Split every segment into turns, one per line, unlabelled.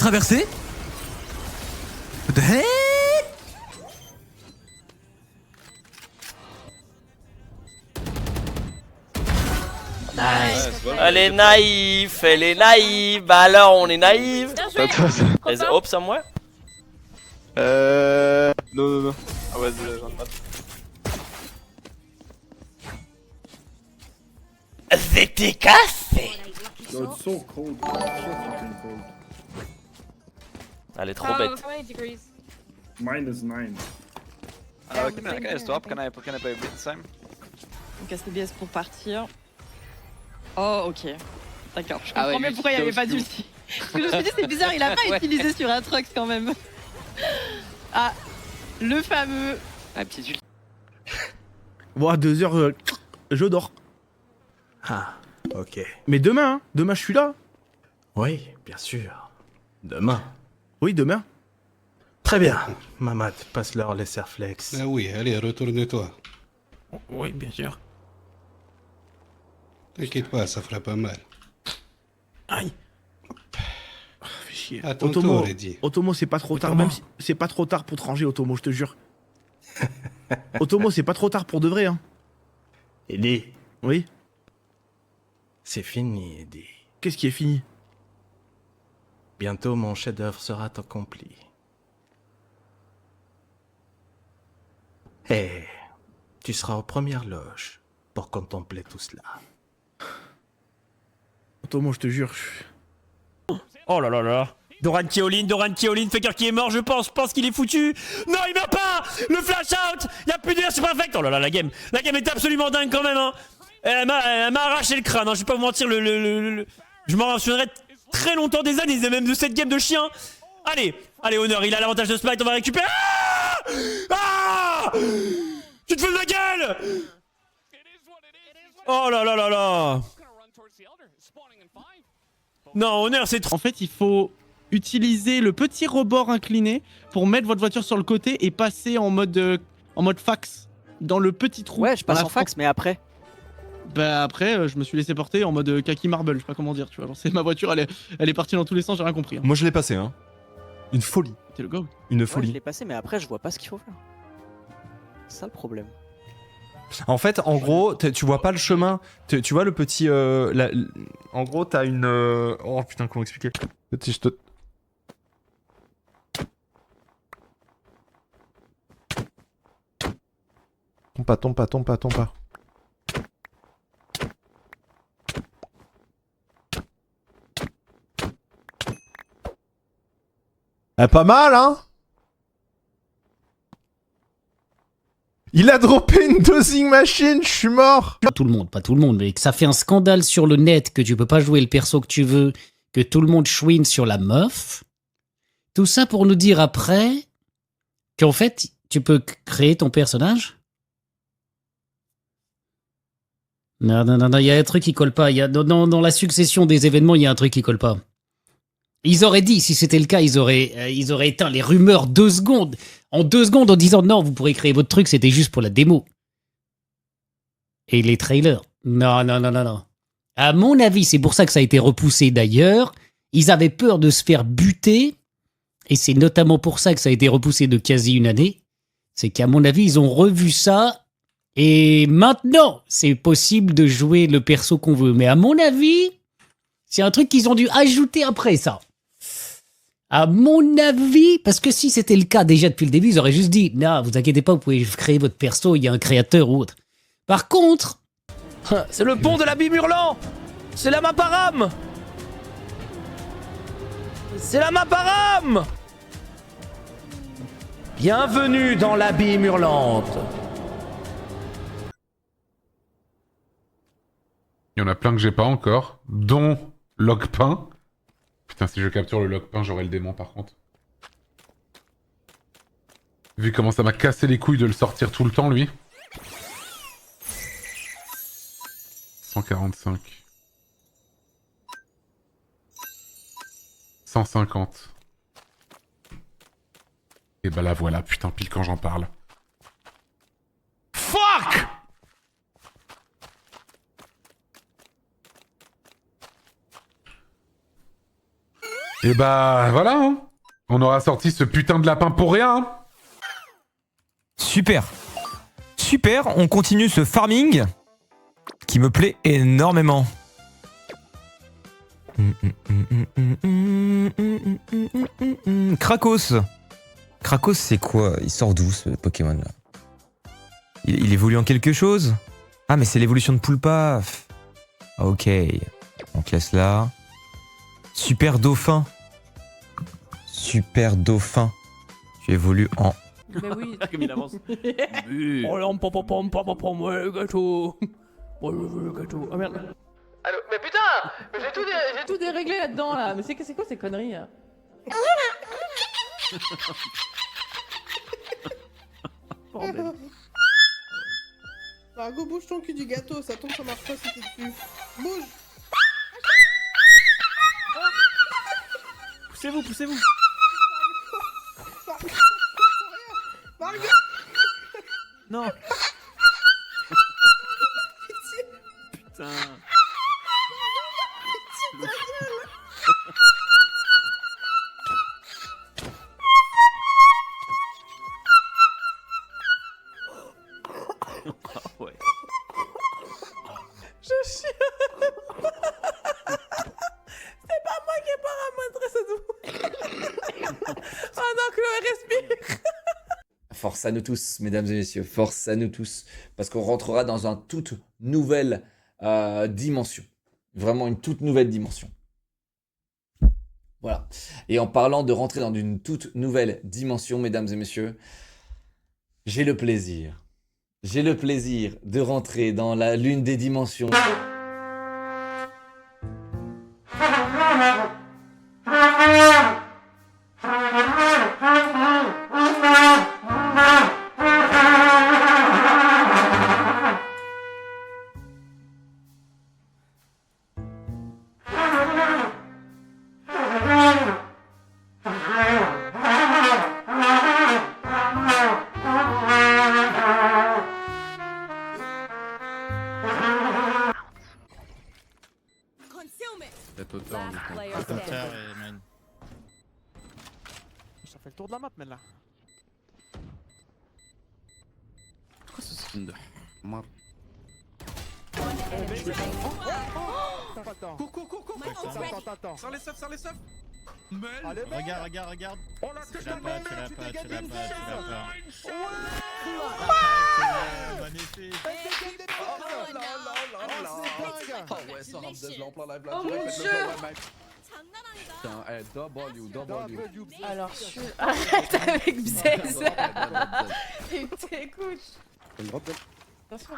traversé? What the heck?
Nice. Elle est naïve, elle est naïve. Bah alors on est naïve. Is it up somewhere?
Non. Ah vas-y, j'en ai pas.
C'était cassé.
Yo, it's so cold. So fucking cold.
Elle est trop bête.
How many degrees?
-9.
Can I stop? Can I play a bit this time?
On casse les BS pour partir. Oh, ok. D'accord, je
Ah
comprends
ouais,
même
lui
pourquoi il
qui
n'y avait
dose
pas
tout.
d'ulti. Parce que je me suis dit, c'est bizarre, il a pas
Ouais.
utilisé sur un truck quand même. Ah, le fameux.
Un petit ulti.
Bon, 2 heures, je dors.
Ah, ok.
Mais demain, hein. Demain, je suis là.
Oui, bien sûr. Demain.
Oui, demain.
Très bien. Mamat, passe-leur les serflex.
Ah oui, allez, retourne-toi.
Oui, bien sûr.
T'inquiète pas, ça fera pas mal.
Aïe. Fais chier.
À ton tour,
Otomo,
Eddie.
Otomo, c'est pas trop tard.
Otomo.
Même si c'est pas trop tard pour te ranger, Otomo, je te jure. Otomo, c'est pas trop tard pour de vrai, hein.
Eddie,
Oui.
c'est fini, Eddie.
Qu'est-ce qui est fini?
Bientôt mon chef-d'œuvre sera accompli. Et tu seras aux premières loges pour contempler tout cela.
Otomo, je te jure.
Oh là là là. Doran Keolin, Faker qui est mort, je pense qu'il est foutu. Non, il meurt pas. Le flash out. Y'a plus d'air, c'est perfect. Oh là là, la game est absolument dingue quand même, hein. Elle m'a arraché le crâne, hein. Je vais pas vous mentir, je m'en souviendrai très longtemps des années, même de cette game de chien. Allez, Honor, il a l'avantage de Smite, on va récupérer. Ah, tu te fais de ma gueule. Oh là là là là. Non, Honor, c'est trop.
En fait, il faut utiliser le petit rebord incliné pour mettre votre voiture sur le côté et passer en mode fax dans le petit trou.
Ouais, je passe
Dans la
en fax, mais après.
Bah après, je me suis laissé porter en mode kaki marble, je sais pas comment dire, tu vois. Genre, c'est ma voiture, elle est partie dans tous les sens, j'ai rien compris. Hein.
Moi je l'ai passé, hein. Une folie.
T'es le go.
Une
Ouais, je
folie.
l'ai passé, mais après, je vois pas ce qu'il faut faire. C'est ça le problème.
En fait, en gros, tu vois pas le chemin. Tu vois le petit. En gros, t'as une. Oh putain, comment expliquer? Si je te. Tombe pas. Ah, pas mal, hein? Il a droppé une dosing machine, je suis mort!
Pas tout le monde, mais que ça fait un scandale sur le net, que tu peux pas jouer le perso que tu veux, que tout le monde chouine sur la meuf. Tout ça pour nous dire après qu'en fait, tu peux créer ton personnage. Non, il y a un truc qui colle pas. Dans la succession des événements, il y a un truc qui colle pas. Ils auraient dit, si c'était le cas, ils auraient éteint les rumeurs 2 secondes. En 2 secondes, en disant non, vous pourrez créer votre truc, c'était juste pour la démo. Et les trailers. Non. À mon avis, c'est pour ça que ça a été repoussé d'ailleurs. Ils avaient peur de se faire buter. Et c'est notamment pour ça que ça a été repoussé de quasi une année. C'est qu'à mon avis, ils ont revu ça. Et maintenant, c'est possible de jouer le perso qu'on veut. Mais à mon avis, c'est un truc qu'ils ont dû ajouter après ça. À mon avis, parce que si c'était le cas déjà depuis le début, ils auraient juste dit « Non, vous inquiétez pas, vous pouvez créer votre perso, il y a un créateur ou autre. » Par contre...
C'est le pont de l'abîme hurlant. C'est la map à rame. C'est la map à rame. Bienvenue dans l'abîme hurlante.
Il y en a plein que j'ai pas encore, dont Logpin. Putain, si je capture le Logpin, j'aurai le démon par contre. Vu comment ça m'a cassé les couilles de le sortir tout le temps, lui. 145. 150. Et bah la voilà, putain, pile quand j'en parle. Fuck! Et bah voilà, hein. On aura sorti ce putain de lapin pour rien. Hein.
Super. Super, on continue ce farming qui me plaît énormément. Krakos. Krakos, c'est quoi? Il sort d'où ce Pokémon là? Il évolue en quelque chose? Ah, mais c'est l'évolution de Poulpaf. Ok. On te laisse là. Super Dauphin. Super Dauphin. Tu évolues en...
Mais oui.
Comme il avance. Oh là, le gâteau. Oh, le gâteau. Oh merde.
Allô, mais putain, mais j'ai tout déréglé là-dedans là. Mais c'est quoi ces conneries là?
Bordel.
Margot, bouge ton cul du gâteau, ça tombe sur Marco si t'es dessus. Bouge.
Poussez-vous, poussez-vous.
Margot.
Non.
Pitié.
Putain.
Pitié, ta gueule.
Ah ouais.
Je chie. C'est pas moi qui ai pas ramené ce doux. Oh non, Chloé, respire.
Force à nous tous, mesdames et messieurs, force à nous tous, parce qu'on rentrera dans une toute nouvelle dimension. Vraiment une toute nouvelle dimension. Voilà. Et en parlant de rentrer dans une toute nouvelle dimension, mesdames et messieurs, j'ai le plaisir de rentrer dans l'une des dimensions.
Ça fait le tour de la map, mais là.
Pourquoi ce skin de marre?
Attends.
Sors les stuffs, sors les stuffs.
Regarde. Oh la tête,
Tu l'as pas.
Magnifique.
Oh ouais, ça rentre de l'emploi live là.
Oh mon dieu.
Putain, W.
Alors je suis... Arrête avec Bzez. Il t'écoute. Attention.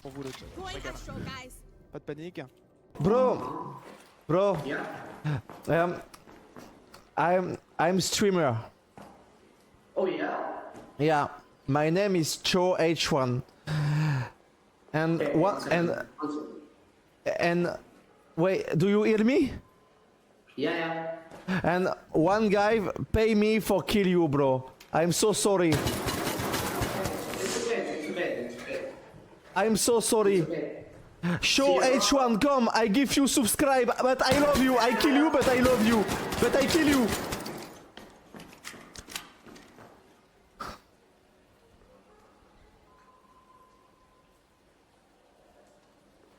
Pour vous le chat. Pas de panique.
Bro, I'm streamer.
Oh yeah?
Yeah, my name is Cho H1. And what and wait, do you hear me?
Yeah.
And one guy pay me for kill you, bro. I'm so sorry.
It's okay.
I'm so sorry. Show H1, come, I give you subscribe, but I love you. I kill you, but I love you. But I kill you.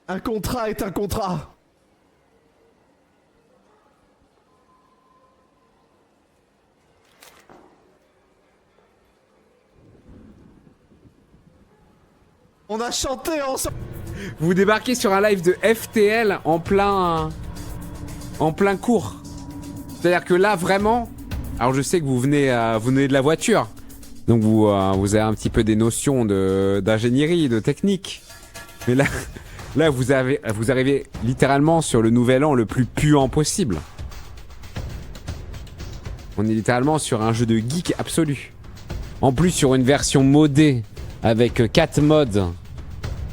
Un contrat est un contrat. On a chanté ensemble.
Vous débarquez sur un live de FTL en plein cours. C'est-à-dire que là, vraiment... Alors je sais que vous venez de la voiture. Donc vous avez un petit peu des notions d'ingénierie, de technique. Mais là vous arrivez littéralement sur le nouvel an le plus puant possible. On est littéralement sur un jeu de geek absolu. En plus sur une version modée avec 4 mods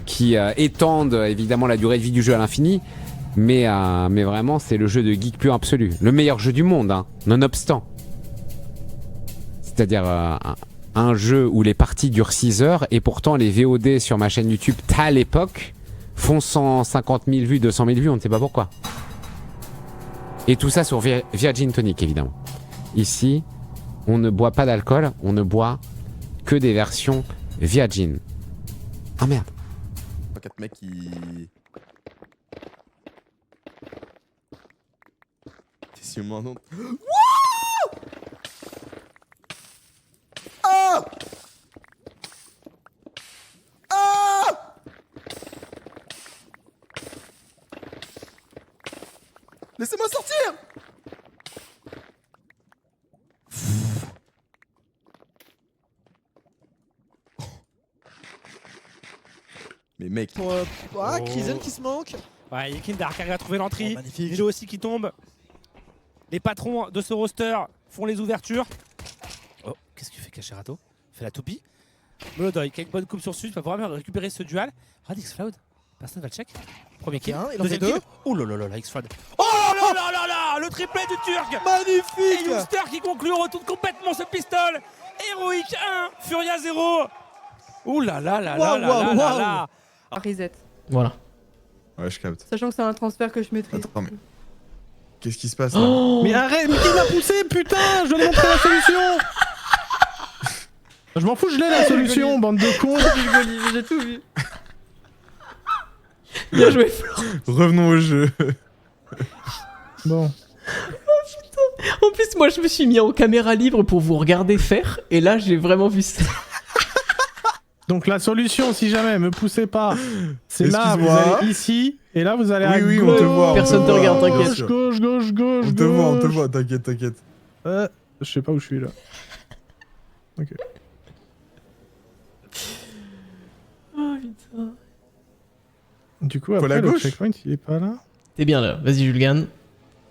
qui étendent évidemment la durée de vie du jeu à l'infini. Mais vraiment c'est le jeu de geek puant absolu. Le meilleur jeu du monde, hein, nonobstant. C'est-à-dire un jeu où les parties durent 6 heures et pourtant les VOD sur ma chaîne YouTube à l'époque font 150 000 vues, 200 000 vues, on ne sait pas pourquoi. Et tout ça sur Virgin Tonic, évidemment. Ici, on ne boit pas d'alcool, on ne boit que des versions Virgin. Ah merde.
4 mecs qui... Si au moins non... Ah! Ah! Laissez-moi sortir! Mais mec...
Ah, Krisen qui se manque.
Ouais, Yekin qui arrive à trouver l'entrée.
Oh, magnifique.
Milo aussi qui tombe. Les patrons de ce roster font les ouvertures. Oh, qu'est-ce qu'il fait Cacherato? Il fait la toupie. Molodoi qui a une bonne coupe sur Sud, va vraiment récupérer ce duel. Radix Cloud, personne va le check. Premier kill.
Bien, il en fait deux.
Oh là là là, X-Flood. Oh là là là là, le triplé du Turc.
Magnifique.
Et Youngster qui conclut, retourne complètement ce pistol. Héroïque 1, Furia 0. Ouh là là là là là là là.
Reset.
Voilà.
Ouais, je capte.
Sachant que c'est un transfert que je maîtrise.
Attends, mais... Qu'est-ce qui se passe là?
Mais arrête, mais qui m'a poussé, putain? Je dois lui montrer la solution. Je m'en fous, je l'ai la solution, bande de cons.
J'ai tout vu.
Bien joué, Florent.
Revenons au jeu.
Bon.
En plus, moi, je me suis mis en caméra libre pour vous regarder faire, et là, j'ai vraiment vu ça.
Donc la solution, si jamais, me poussez pas, c'est là, vous
Excuse-moi.
allez ici, et là, vous allez à
Oui,
gauche.
on te voit.
Personne te regarde, t'inquiète.
Gauche, gauche, gauche,
On te voit, t'inquiète, t'inquiète.
Je sais pas où je suis là. Ok.
Oh putain.
Du coup,
Faut
après,
la
le
gauche.
checkpoint, il est pas là.
T'es bien là, vas-y, Julgan.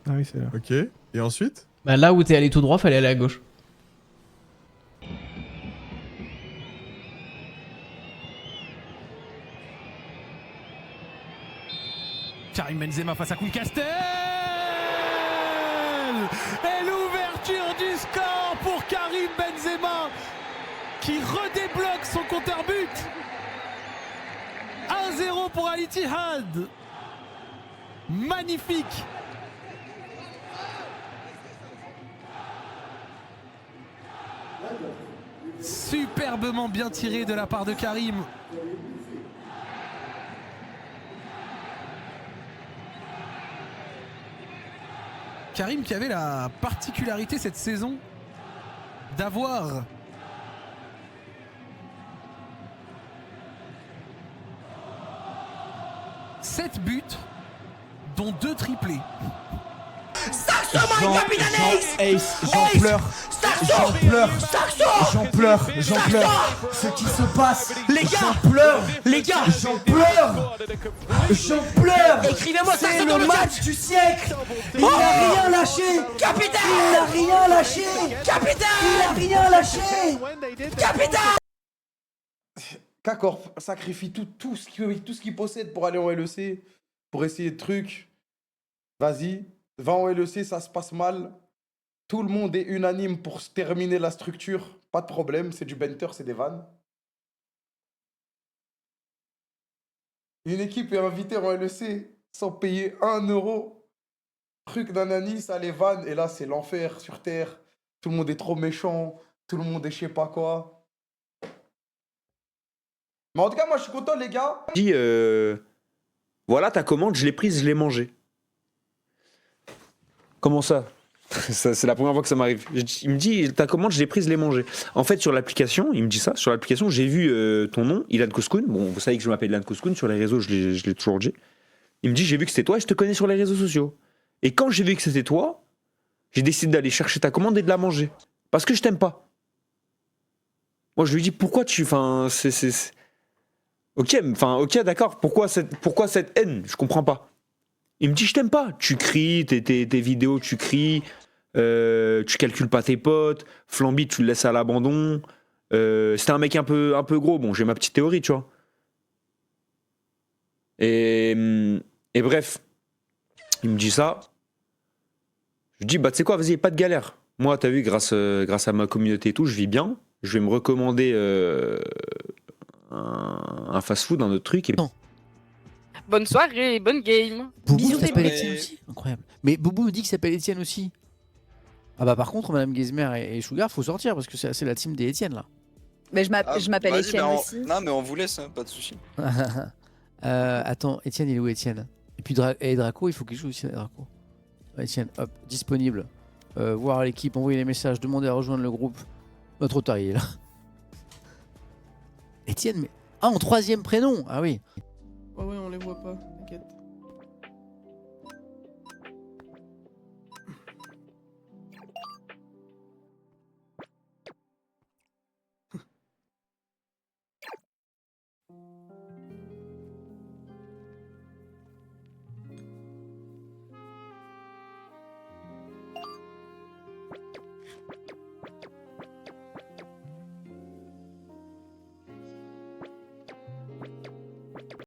Ah oui, c'est là.
Ok, et ensuite?
Bah là où t'es allé tout droit, fallait aller à gauche.
Karim Benzema face à Koulkastel. Et l'ouverture du score pour Karim Benzema qui redébloque son compteur but. 1-0 pour Al Ittihad. Magnifique. Superbement bien tiré de la part de Karim. Karim qui avait la particularité cette saison d'avoir sept buts, dont 2 triplés.
J'en pleure. J'en pleure. Ce qui se passe, les gars. J'en pleure, les gars. J'en pleure.
Écrivez-moi ça
C'est
dans
le
le
match du siècle. Il n'a rien lâché.
Capitaine.
Il n'a rien lâché.
Capitaine.
Il n'a rien lâché.
Capitaine.
K-Corp sacrifie tout ce qu'il possède pour aller en LEC, pour essayer de trucs. Vas-y, va en LEC, ça se passe mal. Tout le monde est unanime pour terminer la structure. Pas de problème, c'est du banter, c'est des vannes. Une équipe est invitée en LEC sans payer 1 euro. Truc d'anani, ça les vannes. Et là, c'est l'enfer sur Terre. Tout le monde est trop méchant. Tout le monde est je sais pas quoi. Mais en tout cas, moi, je suis content, les gars.
Dit, voilà ta commande, je l'ai prise, je l'ai mangée. Comment ça? C'est la première fois que ça m'arrive. Il me dit, ta commande, je l'ai prise, je l'ai mangée. En fait, sur l'application, il me dit ça, sur l'application, j'ai vu ton nom, Ilan Koskoun. Bon, vous savez que je m'appelle Ilan Koskoun, sur les réseaux, je l'ai toujours dit. Il me dit, j'ai vu que c'était toi et je te connais sur les réseaux sociaux. Et quand j'ai vu que c'était toi, j'ai décidé d'aller chercher ta commande et de la manger. Parce que je t'aime pas. Moi, je lui dis, pourquoi tu... Enfin, ok, d'accord, pourquoi cette haine? Je comprends pas. Il me dit, je t'aime pas. Tu cries, tes vidéos, tu cries, tu calcules pas tes potes, Flamby, tu le laisses à l'abandon. C'était un mec un peu gros. Bon, j'ai ma petite théorie, tu vois. Et bref, il me dit ça. Je dis, bah, tu sais quoi, vas-y, pas de galère. Moi, t'as vu, grâce à ma communauté et tout, je vis bien. Je vais me recommander un fast-food, un autre truc. Et...
bonne soirée, bonne game.
Boubou
Bisous,
s'appelle
des
Étienne aussi. Incroyable. Mais Boubou nous dit qu'il s'appelle Étienne aussi. Ah bah par contre, Madame Gizmer et Sugar, faut sortir parce que c'est la team des Étienne là.
Mais je m'appelle
Vas-y,
Étienne
mais
aussi.
Non, mais on vous laisse, hein, pas de soucis.
Attends, Étienne, il est où Étienne? Et puis Draco, il faut qu'il joue aussi Draco. Étienne, hop, disponible. Voir l'équipe, envoyer les messages, demander à rejoindre le groupe. Trop tard, il est là. Étienne, mais. Ah, en troisième prénom. Ah oui.
Ouais, on les voit pas, t'inquiète.